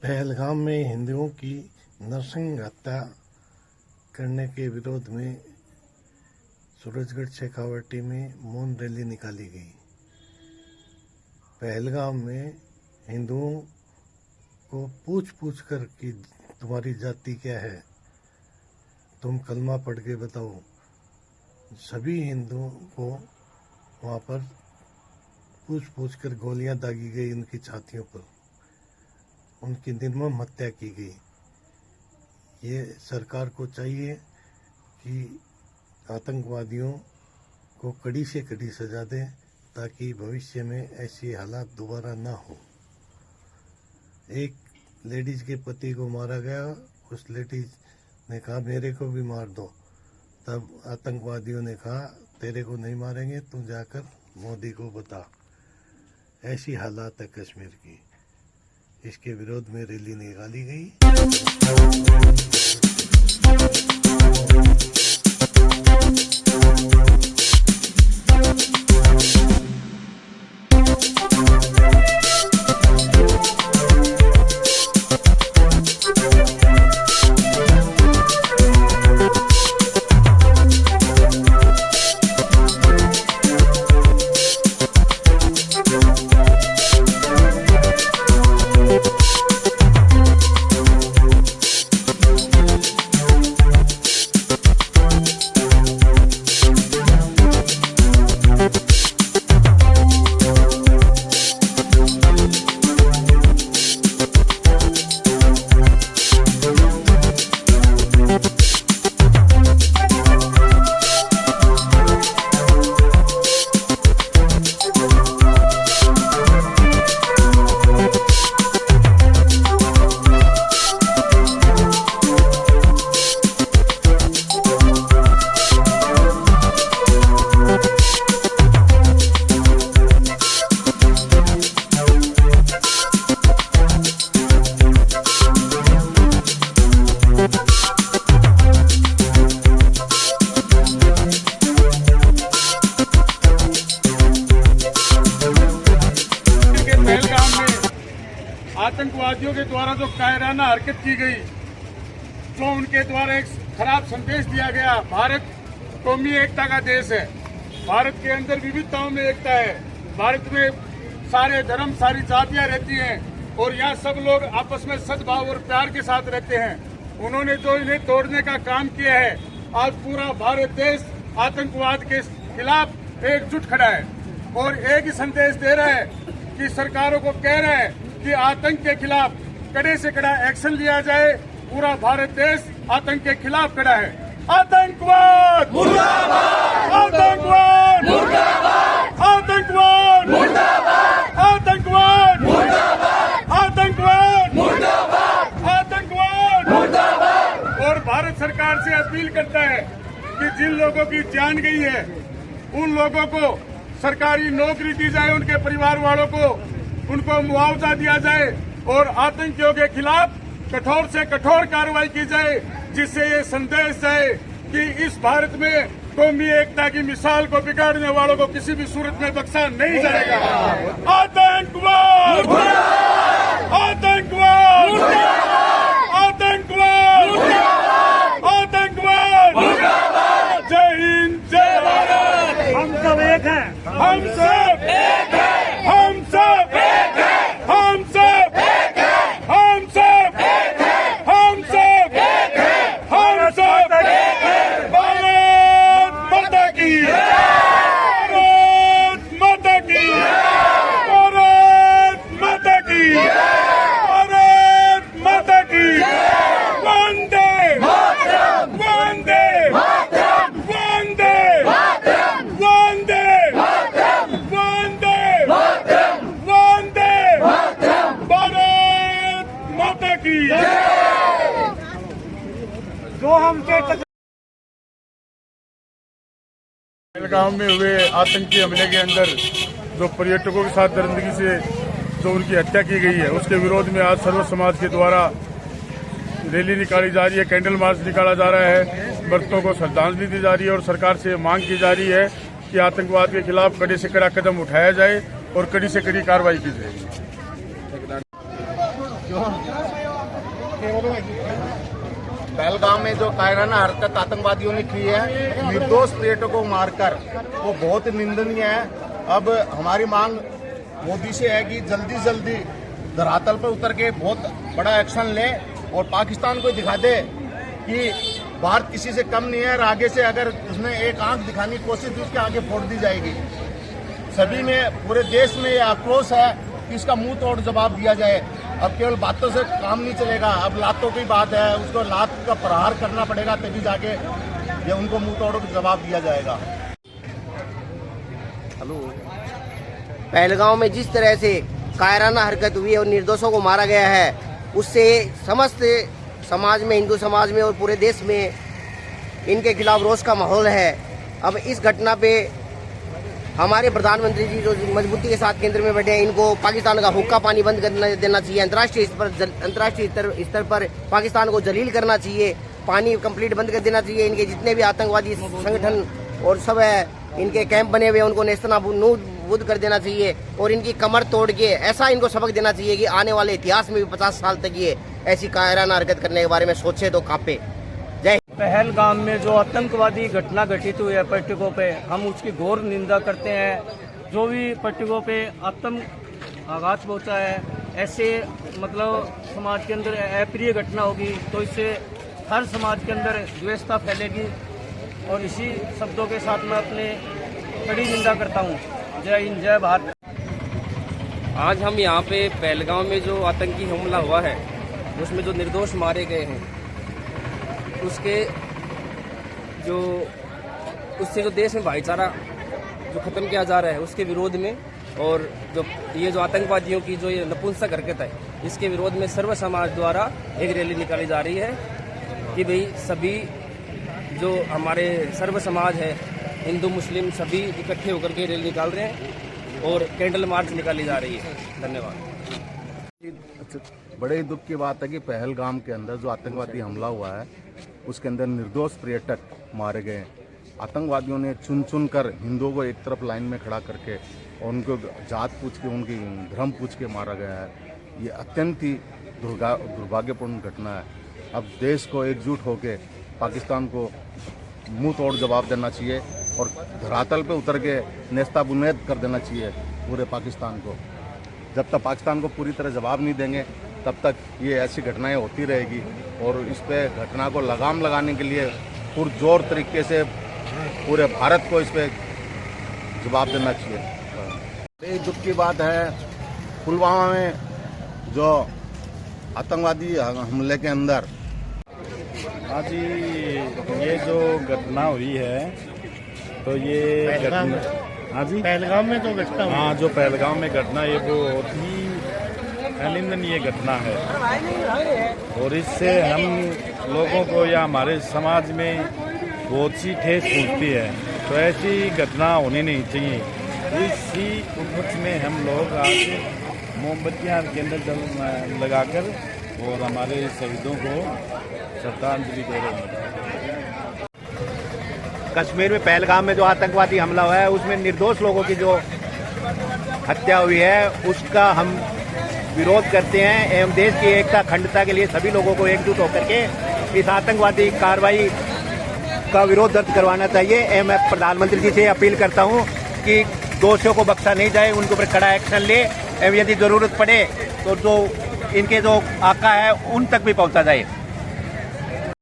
पहलगाम में हिंदुओं की नरसंग हत्या करने के विरोध में सूरजगढ़ शेखावाटी में मौन रैली निकाली गई। पहलगाम में हिंदुओं को पूछ कर कि तुम्हारी जाति क्या है, तुम कलमा पढ़ के बताओ। सभी हिंदुओं को वहाँ पर पूछ कर गोलियां दागी गई, उनकी छातियों पर उनकी निर्मम हत्या की गई। ये सरकार को चाहिए कि आतंकवादियों को कड़ी से कड़ी सजा दें ताकि भविष्य में ऐसी हालात दोबारा ना हो। एक लेडीज के पति को मारा गया, उस लेडीज ने कहा मेरे को भी मार दो। तब आतंकवादियों ने कहा तेरे को नहीं मारेंगे, तू जाकर मोदी को बता। ऐसी हालात है कश्मीर की। इसके विरोध में रैली निकाली गई। आतंकवादियों के द्वारा जो कायराना हरकत की गई, जो उनके द्वारा एक खराब संदेश दिया गया, भारत कौमी एकता का देश है। भारत के अंदर विविधताओं में एकता है। भारत में सारे धर्म, सारी जातियां रहती हैं और यहाँ सब लोग आपस में सद्भाव और प्यार के साथ रहते हैं। उन्होंने जो इन्हें तोड़ने का काम किया है, आज पूरा भारत देश आतंकवाद के खिलाफ एकजुट खड़ा है और एक ही संदेश दे रहा है कि सरकारों को कह रहा है कि आतंक के खिलाफ कड़े से कड़ा एक्शन लिया जाए। पूरा भारत देश आतंक के खिलाफ खड़ा है। आतंकवाद मुर्दाबाद, आतंकवाद मुर्दाबाद, आतंकवाद मुर्दाबाद, आतंकवाद मुर्दाबाद, आतंकवाद मुर्दाबाद, आतंकवाद मुर्दाबाद। और भारत सरकार से अपील करता है कि जिन लोगों की जान गई है उन लोगों को सरकारी नौकरी दी जाए, उनके परिवार वालों को उनको मुआवजा दिया जाए और आतंकियों के खिलाफ कठोर से कठोर कार्रवाई की जाए, जिससे ये संदेश जाए कि इस भारत में कौमी एकता की मिसाल को बिगाड़ने वालों को किसी भी सूरत में बख्शा नहीं जाएगा। आतंकवाद, आतंकवाद, आतंकवाद, आतंकवाद। जय हिंद, जय भारत। हम सब एक हैं, हम सब एक हैं, हम सब एक हैं, हम सब एक हैं, हम सब एक हैं, हम सब एक हैं, हम सब एक हैं। भारत माता की जय, भारत माता की जय, भारत माता की जय, भारत माता की जय। वंदे मातरम, वंदे मातरम, वंदे मातरम, वंदे मातरम, वंदे मातरम, वंदे मातरम। भारत माता की जय। जो हमसे पहलगाम में हुए आतंकी हमले के अंदर जो पर्यटकों के साथ दरिंदगी से जो उनकी हत्या की गई है, उसके विरोध में आज सर्व समाज के द्वारा रैली निकाली जा रही है, कैंडल मार्च निकाला जा रहा है, मृतकों को श्रद्धांजलि दी जा रही है और सरकार से मांग की जा रही है कि आतंकवाद के खिलाफ कड़े से कड़ा कदम उठाया जाए और कड़ी से कड़ी कार्रवाई की जाए। पहलगाम में जो कायराना हरकत आतंकवादियों ने की है, निर्दोष पर्यटकों को मारकर, वो बहुत निंदनीय है। अब हमारी मांग मोदी से है कि जल्दी जल्दी धरातल पर उतर के बहुत बड़ा एक्शन ले और पाकिस्तान को दिखा दे कि भारत किसी से कम नहीं है और आगे से अगर उसने एक आंख दिखाने की कोशिश की उसके आगे फोड़ दी जाएगी। सभी में, पूरे देश में यह आक्रोश है कि इसका मुंह तोड़ जवाब दिया जाए। अब केवल बातों से काम नहीं चलेगा, अब लातों की बात है, उसको लात का प्रहार करना पड़ेगा, तभी जाके ये उनको मुंह तोड़ जवाब दिया जाएगा। हेलो, पहलगाम में जिस तरह से कायराना हरकत हुई है और निर्दोषों को मारा गया है, उससे समस्त समाज में, हिंदू समाज में और पूरे देश में इनके खिलाफ रोष का माहौल है। अब इस घटना पे हमारे प्रधानमंत्री जी जो मजबूती के साथ केंद्र में बैठे हैं, इनको पाकिस्तान का हुक्का पानी बंद कर देना चाहिए। अंतर्राष्ट्रीय स्तर पर पाकिस्तान को जलील करना चाहिए, पानी कंप्लीट बंद कर देना चाहिए। इनके जितने भी आतंकवादी संगठन और सब है, इनके कैंप बने हुए, उनको नेस्तनाबूद कर देना चाहिए और इनकी कमर तोड़ के ऐसा इनको सबक देना चाहिए कि आने वाले इतिहास में भी 50 साल तक ये ऐसी कायराना हरकत करने के बारे में सोचे तो कांपे। जय। पहलगाम में जो आतंकवादी घटना घटित हुई है पर्यटकों पे, हम उसकी घोर निंदा करते हैं। जो भी पर्यटकों पे आतंक आघात पहुंचा है, ऐसे मतलब समाज के अंदर अप्रिय घटना होगी तो इससे हर समाज के अंदर द्वेषता फैलेगी और इसी शब्दों के साथ मैं अपने कड़ी निंदा करता हूँ। जय हिंद, जय भारत। आज हम यहाँ पे पहलगाम में जो आतंकी हमला हुआ है, उसमें जो निर्दोष मारे गए हैं, उससे जो देश में भाईचारा जो खत्म किया जा रहा है, उसके विरोध में, और जो ये जो आतंकवादियों की जो ये नपुंसक हरकत है, इसके विरोध में सर्व समाज द्वारा एक रैली निकाली जा रही है कि भाई सभी जो हमारे सर्व समाज है, हिंदू मुस्लिम सभी इकट्ठे होकर के रैली निकाल रहे हैं और कैंडल मार्च निकाली जा रही है। धन्यवाद। बड़े ही दुख की बात है कि पहलगाम के अंदर जो आतंकवादी हमला हुआ है, उसके अंदर निर्दोष पर्यटक मारे गए। आतंकवादियों ने चुन चुन कर हिंदुओं को एक तरफ लाइन में खड़ा करके और उनको जात पूछ के, उनकी धर्म पूछ के मारा गया है। ये अत्यंत ही दुर्भाग्यपूर्ण घटना है। अब देश को एकजुट होकर पाकिस्तान को मुंह तोड़ जवाब देना चाहिए और धरातल पे उतर के नेस्ताबुनेद कर देना चाहिए पूरे पाकिस्तान को। जब तक पाकिस्तान को पूरी तरह जवाब नहीं देंगे, तब तक ये ऐसी घटनाएं होती रहेगी और इस पे घटना को लगाम लगाने के लिए पुरजोर तरीके से पूरे भारत को इस पे जवाब देना चाहिए। एक दुख की बात है, पुलवामा में जो आतंकवादी हमले के अंदर हाँ जी, ये जो घटना हुई है, तो ये घटना, हाँ जी, पहलगाम में जो घटना हुई, हाँ, जो पहलगाम में घटना, ये वो बहुत ही अनिंदनीय घटना है और इससे हम लोगों को या हमारे समाज में बहुत सी ठेस पहुंचती है। तो ऐसी घटना होनी नहीं चाहिए। इसी उपलक्ष्य में हम लोग आज मोमबत्तियाँ केंद्र जल लगाकर और हमारे शहीदों को श्रद्धांजलि दे रहे हैं। कश्मीर में पहलगाम में जो आतंकवादी हमला हुआ है, उसमें निर्दोष लोगों की जो हत्या हुई है, उसका हम विरोध करते हैं एवं देश की एकता अखंडता के लिए सभी लोगों को एकजुट होकर के इस आतंकवादी कार्रवाई का विरोध दर्ज करवाना चाहिए। एवं मैं प्रधानमंत्री जी से अपील करता हूं कि दोषियों को बख्शा नहीं जाए, उनके ऊपर कड़ा एक्शन ले एवं यदि जरूरत पड़े तो जो इनके जो आका है उन तक भी पहुंचा जाए।